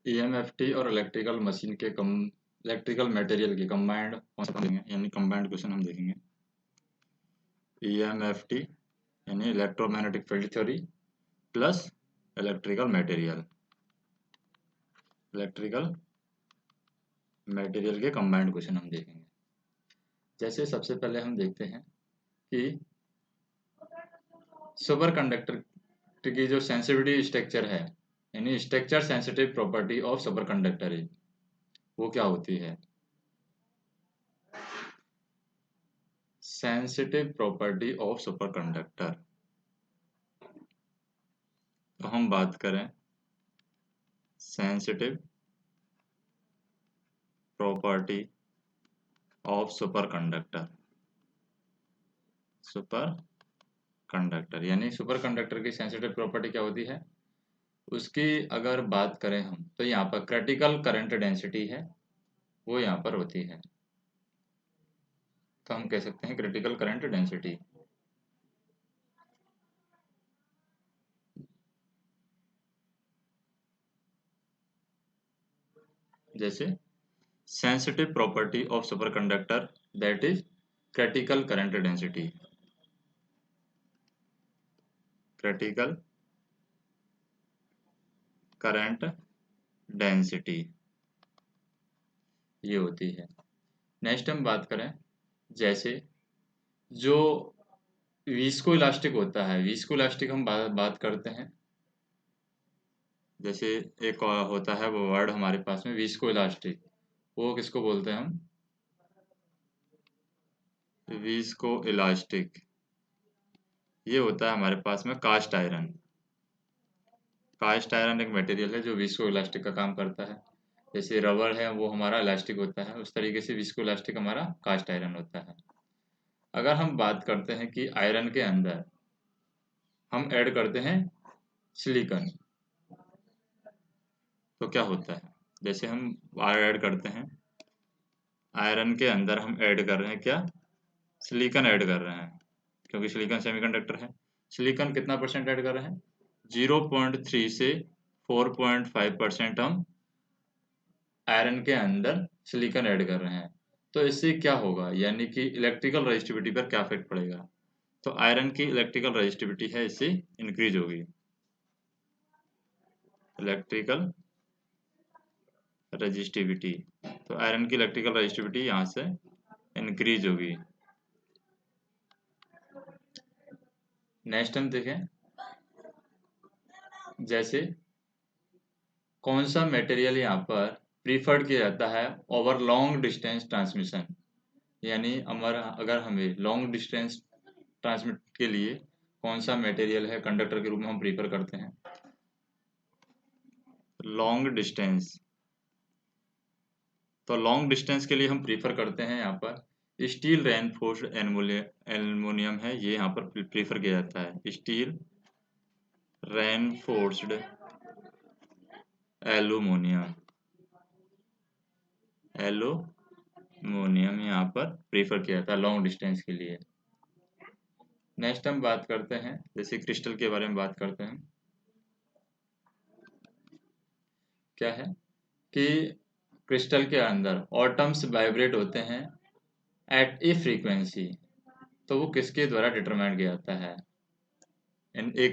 EMFT और electrical machine के electrical material के कंबाइंड कॉन्सेप्ट हम देखेंगे, यानी कंबाइंड क्वेश्चन हम देखेंगे। ईएमएफटी यानी electromagnetic field theory plus electrical material के कंबाइंड क्वेश्चन हम देखेंगे। जैसे सबसे पहले हम देखते हैं कि सुपर कंडक्टर की जो सेंसिटिविटी स्ट्रक्चर है, यानी structure sensitive property of super conductor वो क्या होती है। Sensitive property of super conductor, तो हम बात करें sensitive property of superconductor यानी सुपर कंडक्टर की सेंसिटिव प्रॉपर्टी क्या होती है, उसकी अगर बात करें हम तो यहाँ पर क्रिटिकल करंट डेंसिटी है वो यहाँ पर होती है। तो हम कह सकते हैं क्रिटिकल करंट डेंसिटी। जैसे sensitive property of super conductor that is critical current density. Critical current density ये होती है। नेक्स्ट हम बात करें, जैसे जो विस्को इलास्टिक होता है, विस्को इलास्टिक हम बात करते हैं। जैसे एक होता है वो वर्ड हमारे पास में विस्को इलास्टिक, वो किसको बोलते हैं हम, विस्को इलास्टिक। ये होता है हमारे पास में कास्ट आयरन। कास्ट आयरन एक मटेरियल है जो विस्को इलास्टिक का काम करता है। जैसे रबर है वो हमारा इलास्टिक होता है, उस तरीके से विस्को इलास्टिक हमारा कास्ट आयरन होता है। अगर हम बात करते हैं कि आयरन के अंदर हम ऐड करते हैं सिलिकॉन, तो क्या होता है। जैसे हम वायर ऐड करते हैं, आयरन के अंदर हम ऐड कर रहे हैं क्या, सिलिकॉन ऐड कर रहे हैं, क्योंकि सिलिकॉन सेमीकंडक्टर है। सिलिकॉन कितना परसेंट ऐड कर रहे हैं, 0.3 से 4.5% हम आयरन के अंदर सिलिकॉन ऐड कर रहे हैं। तो इससे क्या होगा, यानी कि इलेक्ट्रिकल रेजिस्टिविटी पर क्या इफेक्ट पड़ेगा। तो आयरन की इलेक्ट्रिकल रेजिस्टिविटी है इससे इंक्रीज होगी, इलेक्ट्रिकल रेजिस्टिविटी। तो आयरन की इलेक्ट्रिकल रेजिस्टिविटी यहाँ से इंक्रीज होगी। नेक्स्ट हम देखें, जैसे कौन सा मटेरियल यहाँ पर प्रीफर्ड किया जाता है ओवर लॉन्ग डिस्टेंस ट्रांसमिशन, यानी हमारा अगर हमें लॉन्ग डिस्टेंस ट्रांसमिट के लिए कौन सा मटेरियल है कंडक्टर के रूप में हम प्रीफर करते हैं। लॉन्ग डिस्टेंस, तो लॉन्ग डिस्टेंस के लिए हम प्रीफर करते हैं यहाँ पर स्टील रेनफोर्स्ड एल्युमिनियम है, ये यहाँ पर प्रीफर किया जाता है। स्टील रेनफोर्स्ड एल्युमिनियम यहाँ पर प्रीफर किया जाता है लॉन्ग डिस्टेंस के लिए। नेक्स्ट हम बात करते हैं, जैसे क्रिस्टल के बारे में बात करते हैं। क्या है कि क्रिस्टल के अंदर एटम्स वाइब्रेट होते हैं एट ए फ्रीक्वेंसी, तो वो किसके द्वारा डिटरमाइन किया जाता है। इन ए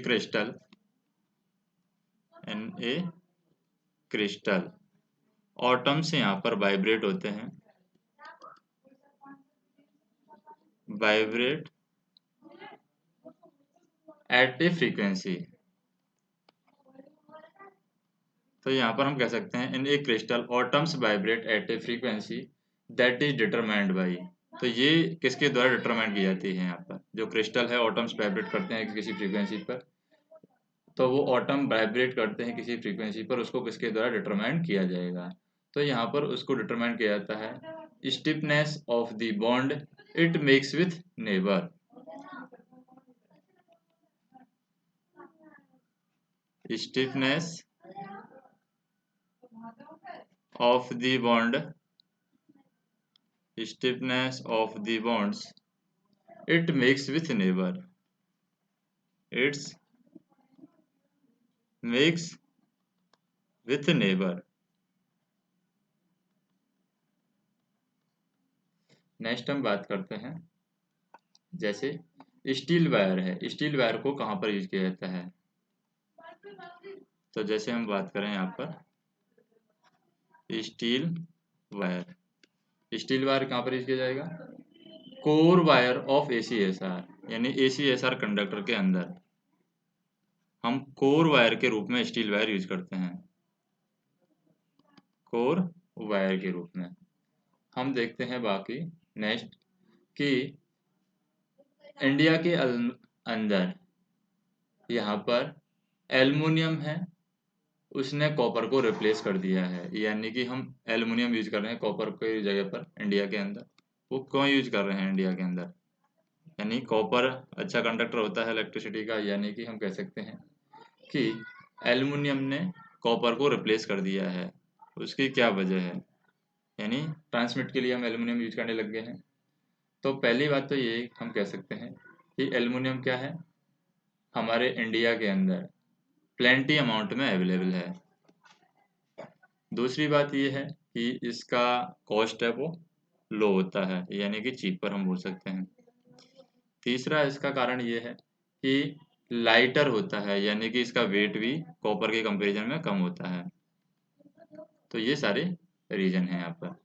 क्रिस्टल एटम्स यहाँ पर वाइब्रेट होते हैं, वाइब्रेट एट ए फ्रीक्वेंसी। तो यहाँ पर हम कह सकते हैं in a crystal atoms vibrate at a frequency that is determined by. तो ये किसके द्वारा डिटरमाइन की जाती है, यहाँ पर जो क्रिस्टल है एटम्स वाइब्रेट करते हैं किसी फ्रीक्वेंसी पर, तो वो एटम वाइब्रेट करते हैं किसी फ्रीक्वेंसी पर, उसको किसके द्वारा डिटरमाइन किया जाएगा। तो यहाँ पर उसको डिटरमाइन किया जाता है stiffness of the bond it makes with neighbour. Stiffness of the bond, stiffness of the bonds it makes with neighbor, it makes with neighbor। Next हम बात करते हैं, जैसे स्टील वायर है, स्टील वायर को कहाँ पर यूज किया जाता है? तो जैसे हम बात करें यहाँ पर स्टील वायर, स्टील वायर कहाँ पर यूज किया जाएगा? कोर वायर ऑफ ACSR, यानी ACSR कंडक्टर के अंदर हम कोर वायर के रूप में स्टील वायर यूज करते हैं, कोर वायर के रूप में। हम देखते हैं बाकी नेक्स्ट कि इंडिया के अंदर यहाँ पर एल्युमिनियम है, उसने कॉपर को रिप्लेस कर दिया है, यानी कि हम एल्युमिनियम यूज कर रहे हैं कॉपर की जगह पर इंडिया के अंदर। वो क्यों यूज कर रहे हैं इंडिया के अंदर? यानी कॉपर अच्छा कंडक्टर होता है इलेक्ट्रिसिटी का, यानी कि हम कह सकते हैं कि एल्युमिनियम ने कॉपर को रिप्लेस कर दिया है। उसकी क्या वजह है? यानी ट्रांसमिट के लिए हम एल्युमिनियम यूज करने लग गए हैं। तो पहली बात तो ये हम कह सकते हैं कि एल्युमिनियम क्या है, हमारे इंडिया के अंदर प्लेंटी अमाउंट में अवेलेबल है। दूसरी बात ये है कि इसका कॉस्ट है वो लो होता है, यानी कि चीप पर हम बोल सकते हैं। तीसरा इसका कारण ये है कि लाइटर होता है, यानी कि इसका वेट भी कॉपर के कंपैरिजन में कम होता है। तो ये सारे रीजन हैं यहाँ पर।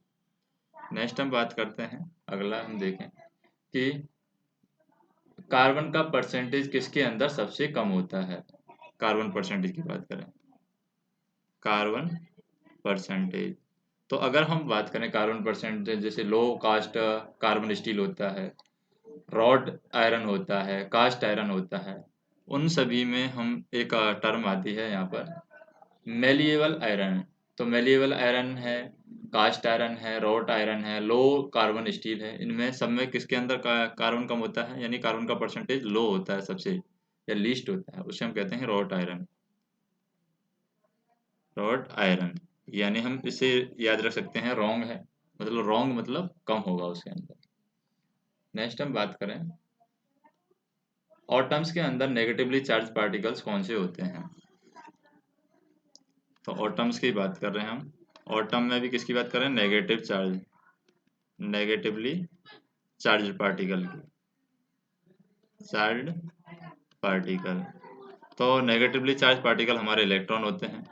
नेक्स्ट हम बात करते हैं, अगला हम देखें कि कार्बन का परसेंटेज किसके अंदर सबसे कम होता है? कार्बन परसेंटेज की बात करें, कार्बन परसेंटेज, तो अगर हम बात करें कार्बन परसेंटेज, जैसे लो कास्ट कार्बन स्टील होता है, रॉड आयरन होता है, कास्ट आयरन होता है, उन सभी में हम एक टर्म आती है यहाँ पर मेलिएबल आयरन। तो मेलिएबल आयरन है, कास्ट आयरन है, रॉट आयरन है, लो कार्बन स्टील है, इनमें सब में किसके अंदर कार्बन कम होता है, यानी कार्बन का परसेंटेज लो होता है सबसे, या लीस्ट होता है, उसे हम कहते हैं रॉट आयरन, रॉट आयरन। यानी हम इसे याद रख सकते हैं, रॉन्ग है मतलब, रॉन्ग मतलब कम होगा उसके अंदर। नेक्स्ट हम बात करें, ऑटम्स के अंदर नेगेटिवली चार्ज पार्टिकल्स कौन से होते हैं? तो ऑटम्स की बात कर रहे हैं हम, ऑटम में भी किसकी बात कर रहे हैं? Negative charge, negatively charge particle की, चार्ज पार्टिकल। तो नेगेटिवली चार्ज पार्टिकल हमारे इलेक्ट्रॉन होते हैं,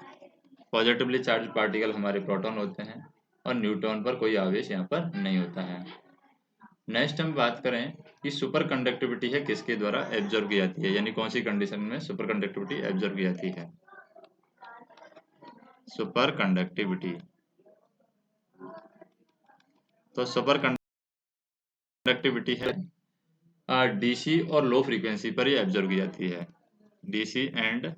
पॉजिटिवली चार्ज पार्टिकल हमारे प्रोटॉन होते हैं, और न्यूट्रॉन पर कोई आवेश यहाँ पर नहीं होता है। नेक्स्ट हम बात करें कि सुपर कंडक्टिविटी है किसके द्वारा एब्जॉर्ब की जाती है, यानी कौन सी कंडीशन में सुपर कंडक्टिविटी एब्जॉर्ब की जाती है? सुपर कंडक्टिविटी, तो सुपर कंडक्टिविटी है डीसी और लो फ्रीक्वेंसी पर ही एब्जॉर्ब की जाती है, डीसी एंड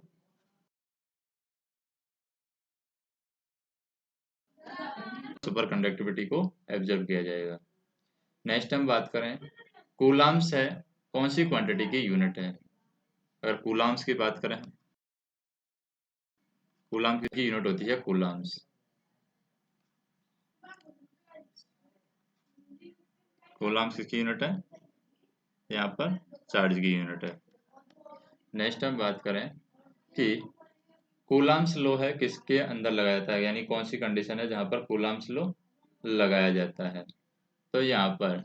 सुपर कंडक्टिविटी को एब्जॉर्ब किया जाएगा। नेक्स्ट हम बात करें, कूलाम्स है कौन सी क्वांटिटी की यूनिट है? अगर कूलाम्स की बात करें, कूलाम की यूनिट होती है कूलाम्स, कूलाम्स किसकी यूनिट है? यहाँ पर चार्ज की यूनिट है। नेक्स्ट हम बात करें कि कूलाम्स लॉ है किसके अंदर लगाया जाता है, यानी कौन सी कंडीशन है जहाँ पर कूलाम्स लॉ लगाया जाता है? तो यहाँ पर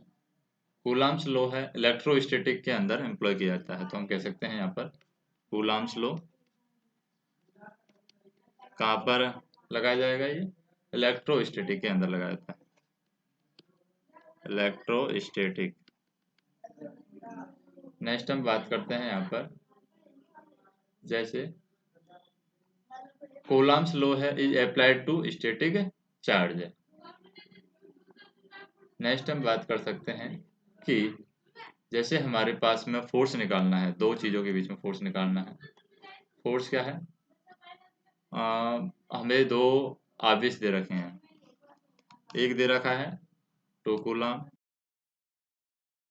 कूलाम्स लॉ है इलेक्ट्रोस्टैटिक के अंदर एम्प्लॉय किया जाता है। तो हम कह सकते हैं यहाँ पर कूलाम्स लॉ कहाँ पर लगाया जाएगा? ये इलेक्ट्रोस्टैटिक के अंदर लगाया जाता है, इलेक्ट्रोस्टैटिक। नेक्स्ट हम बात करते हैं यहाँ पर, जैसे कूलाम्स लॉ है is applied to static charge. Next हम बात कर सकते हैं कि जैसे हमारे पास में फोर्स निकालना है, दो चीज़ों के बीच में फोर्स निकालना है। फोर्स क्या है? हमें दो आवेश दे रखे हैं, एक दे रखा है 2 कूलम,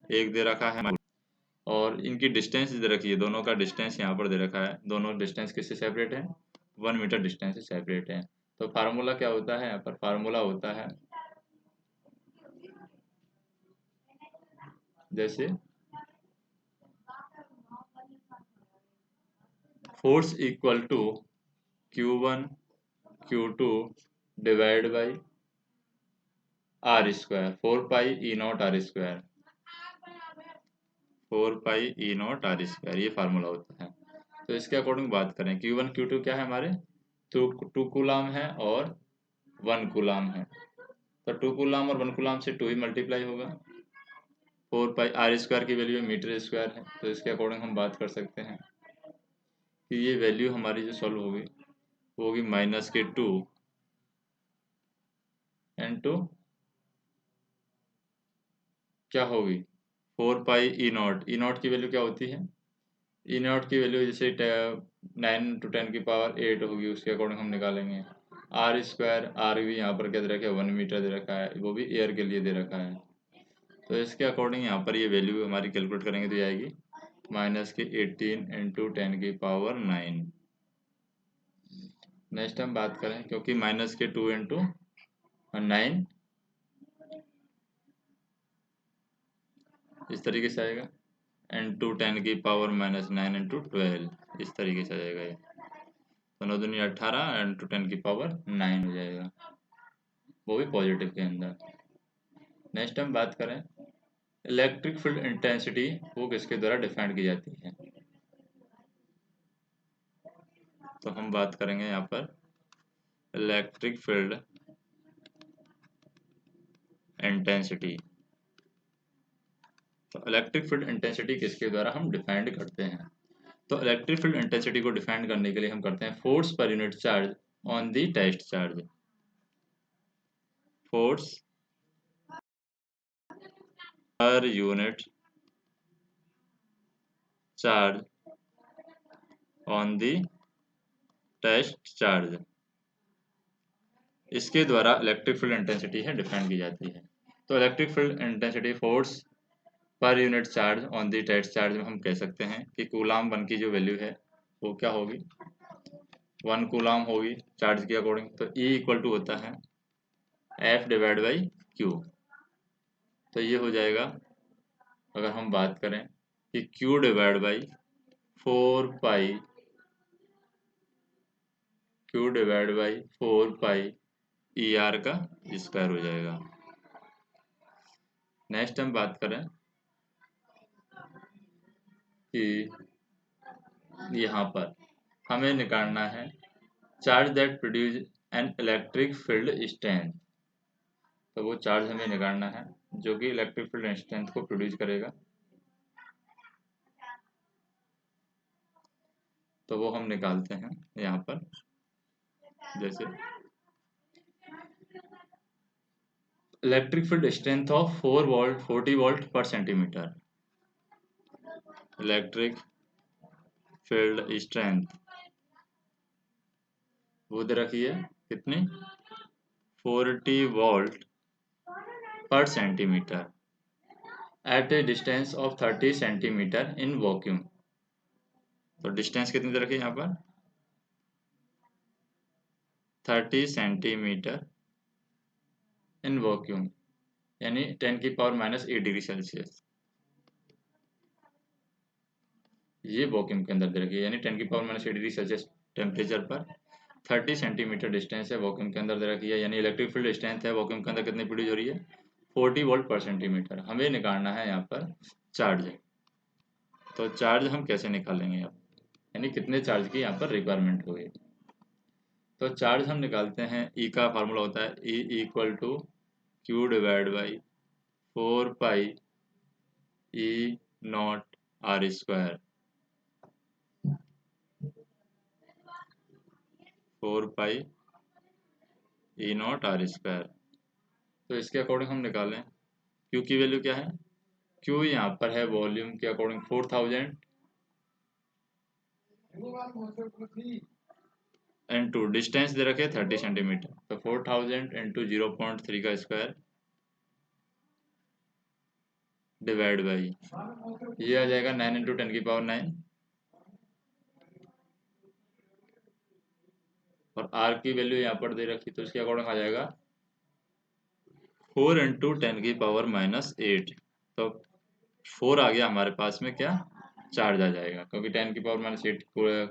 एक दे रखा है, और इनकी डिस्टेंस दे रखी है, दोनों का डिस्टेंस यहाँ पर दे रखा है, दोनों डिस्टेंस किससे सेपरेट है? 1 मीटर डिस्टेंस से सेपरेट है। तो फार्मूला क्या होता है यहाँ पर? फार्मूला होता है जैसे force equal to Q1 Q2 divide by R square, 4 pi E0 R², 4 pi E0 R², ये फार्मूला होता है। तो इसके अकॉर्डिंग बात करें, Q1 Q2 क्या है हमारे, तो 2 कूलाम है और 1 कूलाम है, तो 2 कूलाम और 1 कूलाम से 2 ही मल्टीप्लाई होगा। 4 पाई R² की वैल्यू मीटर स्क्वायर है, तो इसके अकॉर्डिंग हम बात कर सकते हैं कि ये वैल्यू हमारी जो सॉल्व होगी वो होगी -2 इंटू क्या होगी 4 पाई E0 की वैल्यू क्या होती है, E0 की वैल्यू जैसे 9 × 10⁸ होगी, उसके अकॉर्डिंग हम निकालेंगे। R², R भी यहाँ पर क्या दे रखा है, 1 मीटर दे रखा है, वो भी एयर के लिए दे रखा है। तो इसके अकॉर्डिंग यहाँ पर ये वैल्यू हमारी कैलकुलेट करेंगे तो ये आएगी -18 × 10⁹ नेक्स्ट हम बात करें, क्योंकि -2 × 9 इस तरीके से आएगा, × 10⁻⁻9 × 12 इस तरीके से आ जाएगा ये, तो 9 दूनी 18 × 10⁻9 हो जाएगा, वो भी पॉजिटिव के अंदर। नेक्स्ट हम बात करें इलेक्ट्रिक फील्ड इंटेंसिटी, वो किसके द्वारा डिफाइंड की जाती है, तो हम बात करेंगे यहाँ पर इलेक्ट्रिक फील्ड इंटेंसिटी। तो इलेक्ट्रिक फील्ड इंटेंसिटी किसके द्वारा हम डिफाइंड करते हैं, तो इलेक्ट्रिक फील्ड इंटेंसिटी को डिफाइन करने के लिए हम करते हैं force per unit charge on the test charge, force per unit charge on the test charge, इसके द्वारा इलेक्ट्रिक फील्ड इंटेंसिटी है डिफाइन की जाती है। तो electric field intensity force per unit charge on the test charge में हम कह सकते हैं कि कूलाम 1 की जो वैल्यू है वो क्या होगी, 1 कूलाम होगी चार्ज के अकॉर्डिंग, तो E इक्वल टू होता है F/Q। तो ये हो जाएगा, अगर हम बात करें कि Q/4 पाई ER का स्क्वायर हो जाएगा। नेक्स्ट हम बात करें कि यहाँ पर हमें निकालना है charge that produce an electric field strength, तो वो चार्ज हमें निकालना है जो कि इलेक्ट्रिक फील्ड स्ट्रेंथ को प्रोड्यूस करेगा, तो वो हम निकालते हैं यहाँ पर, जैसे electric field strength of 40 volt per centimetre, electric field strength वो दे रखी है कितनी, 40 volt per centimetre at a distance of 30 centimetre in vacuum. तो डिस्टेंस कितनी दे रखी है यहाँ पर, 30 सेंटीमीटर इन वैक्यूम, यानी 10⁻⁸ डिग्री सेल्सियस, ये वैक्यूम के अंदर दे रखी है, यानी 10⁻⁸ डिग्री सेल्सियस टेम्परेचर पर 30 सेंटीमीटर डिस्टेंस है वैक्यूम के अंदर दे रखी है, यानी इलेक्ट्रिक फील्ड स्ट्रेंथ है वैक्यूम के अंदर कितनी प्रोड्यूस हो रही है, 40 वोल्ट पर सेंटीमीटर। हमें निकालना है यहाँ पर चार्ज, तो चार्ज हम कैसे निकालेंगे अब, यानी कितने चार्ज की यहाँ पर रिक्वायरमेंट होगी, तो चार्ज हम निकालते हैं, E का फार्मूला होता है E equal to Q/4 pi E0 R², 4 pi E0 R²। तो इसके अकॉर्डिंग हम निकालें Q की वैल्यू क्या है, Q यहाँ पर है वॉल्यूम के अकॉर्डिंग 4000 इंटू डिस्टेंस दे रखे 30 सेंटीमीटर, तो 4000 इंटू 0.3 का स्क्वायर डिवाइड बाई, ये आ जाएगा 9 × 10⁹, और R की वैल्यू यहाँ पर दे रखी, तो इसके अकॉर्डिंग आ जाएगा 4 × 10⁻⁸। तो 4 आ गया हमारे पास में क्या, चार्ज आ जाएगा, क्योंकि 10⁻⁸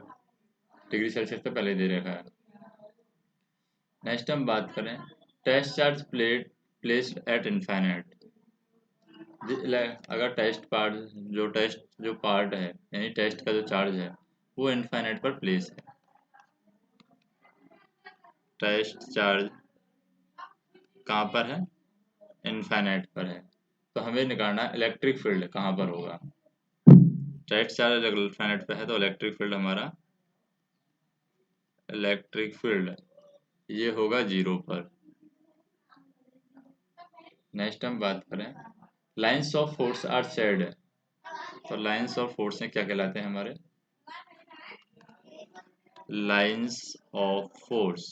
डिग्री सेल्सियस तो पहले दे रखा है। नेक्स्ट हम बात करें test charge plate placed at infinite. अगर टेस्ट जो पार्ट है यानी टेस्ट का जो चार्ज है वो इनफाइनाइट पर प्लेस है, टेस्ट चार्ज कहाँ पर है, इनफाइनाइट पर है, तो हमें निकालना इलेक्ट्रिक फील्ड कहाँ पर होगा। टेस्ट चार्ज अगर इनफाइनाइट पर है तो इलेक्ट्रिक फील्ड हमारा, इलेक्ट्रिक फील्ड ये होगा 0 पर। नेक्स्ट हम बात करें lines of force are shed, तो लाइंस ऑफ फोर्स क्या कहलाते हैं हमारे, lines of force,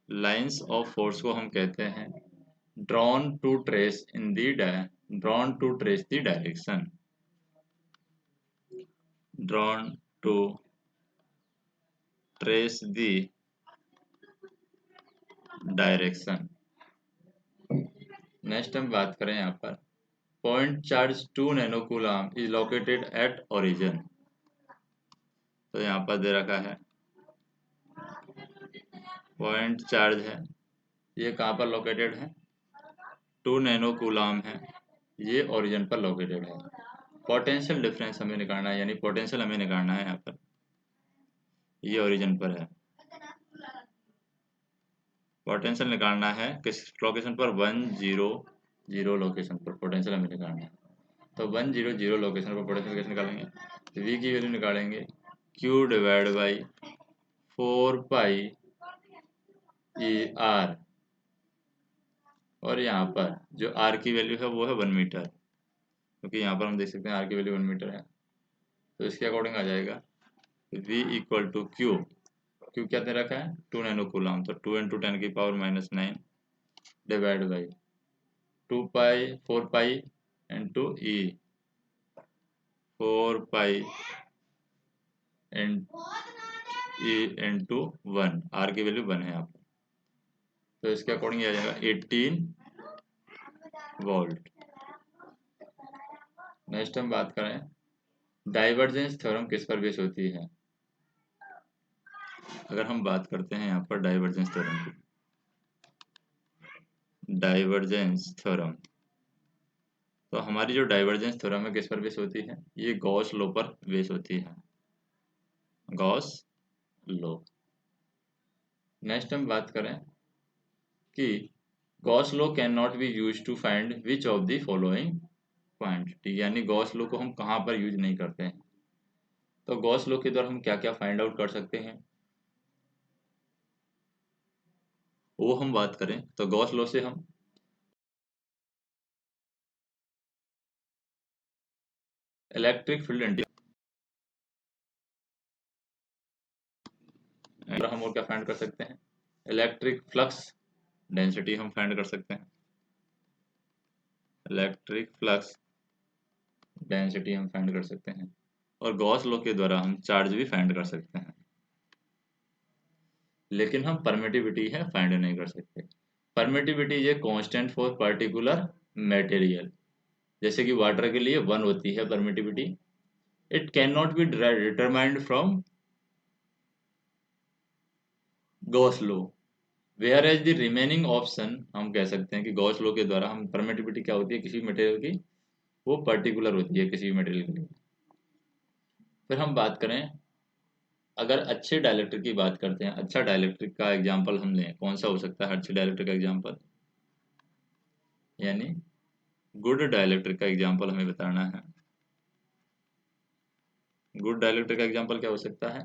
lines of force को हम कहते हैं drawn to trace in the drawn to trace the direction, drawn to trace the direction। Next हम बात करें यहाँ पर point charge 2 nano coulomb is located at origin, तो यहाँ पर दे रखा है पॉइंट चार्ज है ये कहाँ पर लोकेटेड है, 2 नैनो कूलम है, ये ओरिजिन पर लोकेटेड है। पोटेंशियल डिफरेंस हमें निकालना है, यानी पोटेंशियल हमें निकालना है यहाँ पर, ये ओरिजिन पर है, पोटेंशियल निकालना है किस लोकेशन पर, 100 लोकेशन पर पोटेंशियल हमें निकालना है। तो 100 लोकेशन पर पोटेंशियल कैसे निकालेंगे, v की वैल्यू निकालेंगे q divide by 4 pi E R, और यहाँ पर जो r की वैल्यू है वो है 1 मीटर, क्योंकि यहाँ पर हम देख सकते हैं r की वैल्यू 1 मीटर है, तो इसके अकॉर्डिंग आ जाएगा v equal to q, q क्या दे रखा है 2 नैनो कूलम, तो 2 इंटू 10 की power -9 divide by 4 pi into e 4 pi e into 1, r की वैल्यू 1 है यहाँ पर, तो इसके अकॉर्डिंग आ जाएगा 18 वोल्ट। नेक्स्ट हम बात करें डाइवर्जेंस थ्योरम किस पर बेस होती है। अगर हम बात करते हैं यहाँ पर डाइवर्जेंस थ्योरम की, डाइवर्जेंस थ्योरम, तो हमारी जो डाइवर्जेंस थ्योरम है किस पर बेस होती है, ये गॉस लॉ पर बेस होती है, गॉस लॉ। नेक्स्ट हम बात करें कि Gauss law can not be use to find which of the following quantity, यानी गॉस लॉ को हम कहाँ पर यूज नहीं करते हैं, तो गॉस लॉ के द्वारा हम क्या क्या फाइंड आउट कर सकते हैं वो हम बात करें, तो गॉस लॉ से हम इलेक्ट्रिक फील्ड हम और क्या फाइंड कर सकते हैं, इलेक्ट्रिक फ्लक्स डेंसिटी हम फाइंड कर सकते हैं, इलेक्ट्रिक फ्लक्स डेंसिटी हम फाइंड कर सकते हैं, और गॉस लॉ के द्वारा हम चार्ज भी फाइंड कर सकते हैं, लेकिन हम परमिटिविटी है फाइंड नहीं कर सकते। परमिटिविटी ये कांस्टेंट फॉर पर्टिकुलर मटेरियल, जैसे कि वाटर के लिए 1 होती है permittivity, it can not be determined from Gauss law, whereas the remaining option हम कह सकते हैं कि गॉस लॉ के द्वारा हम परमिटिविटी क्या होती है किसी मटेरियल की, वो पर्टिकुलर होती है किसी मटेरियल के लिए। फिर हम बात करें अगर अच्छे डाइलेक्ट्रिक की बात करते हैं, अच्छा डाइलेक्ट्रिक का एग्जांपल हम लें, कौन सा हो सकता है अच्छे डाइलेक्ट्रिक का एग्जांपल, यानी गुड डाइलेक्ट्रिक का एग्जांपल हमें बताना है। गुड डाइलेक्ट्रिक का एग्जांपल क्या हो सकता है,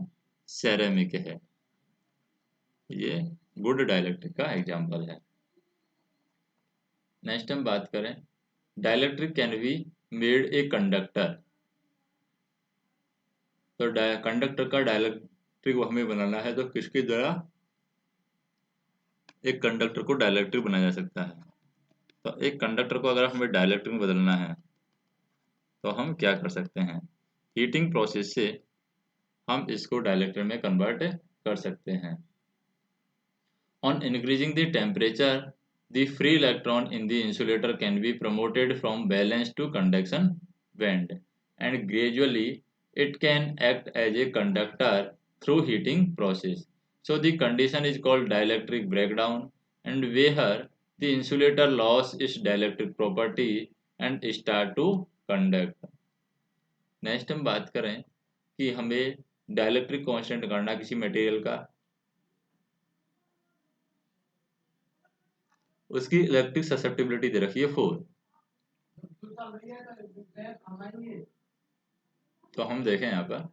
सेरेमिक है, ये गुड डाइलेक्ट्रिक का एग्जांपल है। नेक्स्ट हम बात करें dielectric can be made a conductor, तो कंडक्टर का डाइलेक्ट्रिक हमें बनाना है तो किसके द्वारा एक कंडक्टर को डाइलेक्ट्रिक बनाया जा सकता है। तो एक कंडक्टर को अगर हमें डाइलेक्ट्रिक में बदलना है तो हम क्या कर सकते हैं, हीटिंग प्रोसेस से हम इसको डाइलेक्ट्रिक में कन्वर्ट कर सकते हैं। On increasing the temperature, the free electron in the insulator can be promoted from valence to conduction band, and gradually it can act as a conductor through heating process. So the condition is called dielectric breakdown, and where the insulator loses its dielectric property and start to conduct. Next हम बात करें कि हमें dielectric constant करना किसी material का, उसकी electric susceptibility दे रखी है 4। तो हम देखें यहाँ पर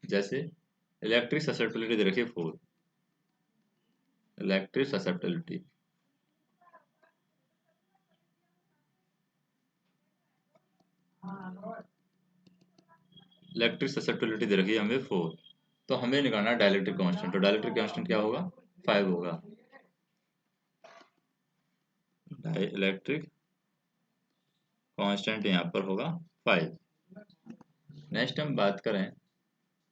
जैसे इलेक्ट्रिक ससेप्टिबिलिटी दे रखी है 4, इलेक्ट्रिक ससेप्टिबिलिटी इलेक्ट्रिक ससेप्टिबिलिटी दे रखी है हमें 4। तो हमें निकालना है डाइलेक्ट्रिक कांस्टेंट। तो डाइलेक्ट्रिक कांस्टेंट क्या होगा? 5 होगा। डाइलेक्ट्रिक कांस्टेंट यहाँ पर होगा 5। नेक्स्ट हम बात करें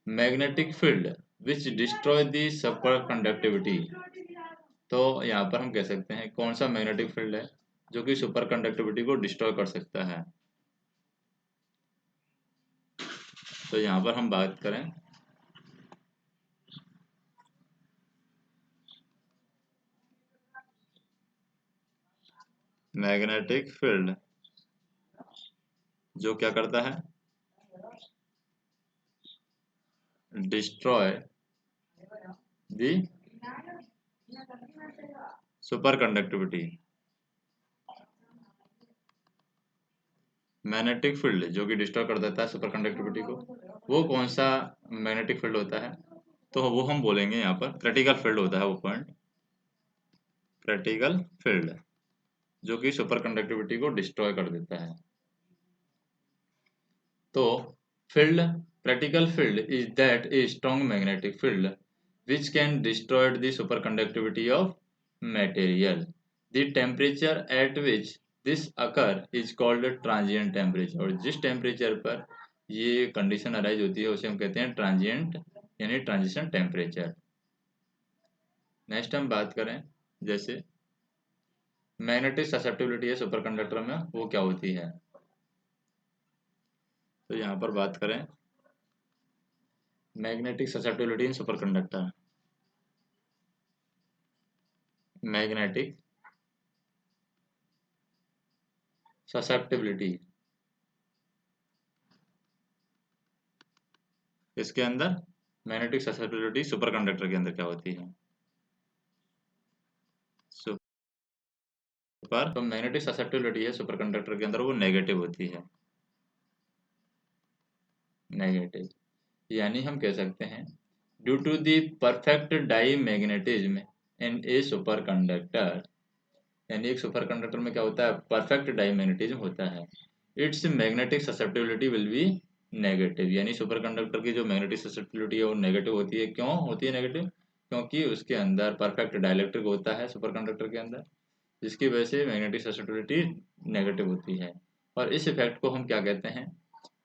magnetic field which destroy the super conductivity. तो यहाँ पर हम कह सकते हैं कौन सा मैग्नेटिक फील्ड है जो कि सुपर कंडक्टिविटी को डिस्ट्रॉय कर सकता है। तो यहाँ पर हम बात करें मैग्नेटिक फील्ड जो क्या करता है? डिस्ट्रॉय दी सुपर कंडक्टिविटी। मैग्नेटिक फील्ड जो कि डिस्ट्रॉय कर देता है सुपर कंडक्टिविटी को, वो कौन सा मैग्नेटिक फील्ड होता है? तो वो हम बोलेंगे यहाँ पर क्रिटिकल फील्ड होता है वो पॉइंट, क्रिटिकल फील्ड जो कि सुपर कंडक्टिविटी को डिस्ट्रॉय कर देता है। तो field, critical field is that a strong magnetic field which can destroy the superconductivity of material. The temperature at which this occur is called transient temperature। और जिस temperature पर ये कंडीशन अराइज होती है उसे हम कहते हैं ट्रांजिएंट यानी ट्रांजिशन टेम्परेचर। नेक्स्ट हम बात करें जैसे मैग्नेटिक ससेप्टिबिलिटी है सुपर कंडक्टर में, वो क्या होती है? तो यहाँ पर बात करें मैग्नेटिक ससेप्टिबिलिटी इन सुपर कंडक्टर। मैग्नेटिक ससेप्टिबिलिटी इसके अंदर, मैग्नेटिक ससेप्टिबिलिटी सुपर कंडक्टर के अंदर क्या होती है? सुपर, तो मैग्नेटिक ससेप्टिबिलिटी है सुपर कंडक्टर के अंदर वो नेगेटिव होती है, नेगेटिव। यानी हम कह सकते हैं due to the perfect diamagnetism in a superconductor, यानी एक सुपर कंडक्टर में क्या होता है? परफेक्ट डाई मैग्नेटिज्म होता है। It's magnetic susceptibility will be negative, यानी सुपर कंडक्टर की जो मैग्नेटिक ससेप्टिबिलिटी है वो नेगेटिव होती है। क्यों होती है नेगेटिव? क्योंकि उसके अंदर परफेक्ट डाइलेक्ट्रिक होता है सुपर कंडक्टर के अंदर, जिसकी वजह से मैग्नेटिक ससेप्टिबिलिटी नेगेटिव होती है। और इस इफेक्ट को हम क्या कहते हैं?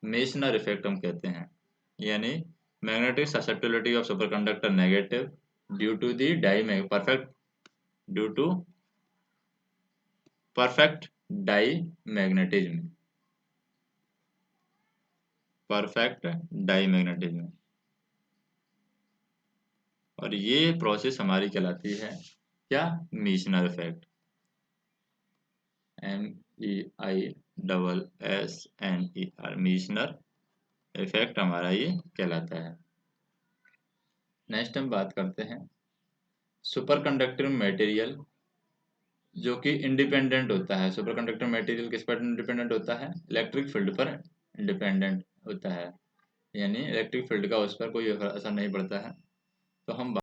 मेसनर इफेक्ट हम कहते हैं। यानी magnetic susceptibility of superconductor negative due to the dia perfect, due to perfect diamagnetism, perfect diamagnetism. और ये प्रोसेस हमारी कहलाती है क्या? Meissner effect, MEISSNER, Meissner effect हमारा ये कहलाता है। नेक्स्ट हम बात करते हैं सुपर कंडक्टर मटेरियल जो कि इंडिपेंडेंट होता है। सुपर कंडक्टर मटेरियल किस पर इंडिपेंडेंट होता है? इलेक्ट्रिक फील्ड पर इंडिपेंडेंट होता है, यानी इलेक्ट्रिक फील्ड का उस पर कोई असर नहीं पड़ता है। तो हम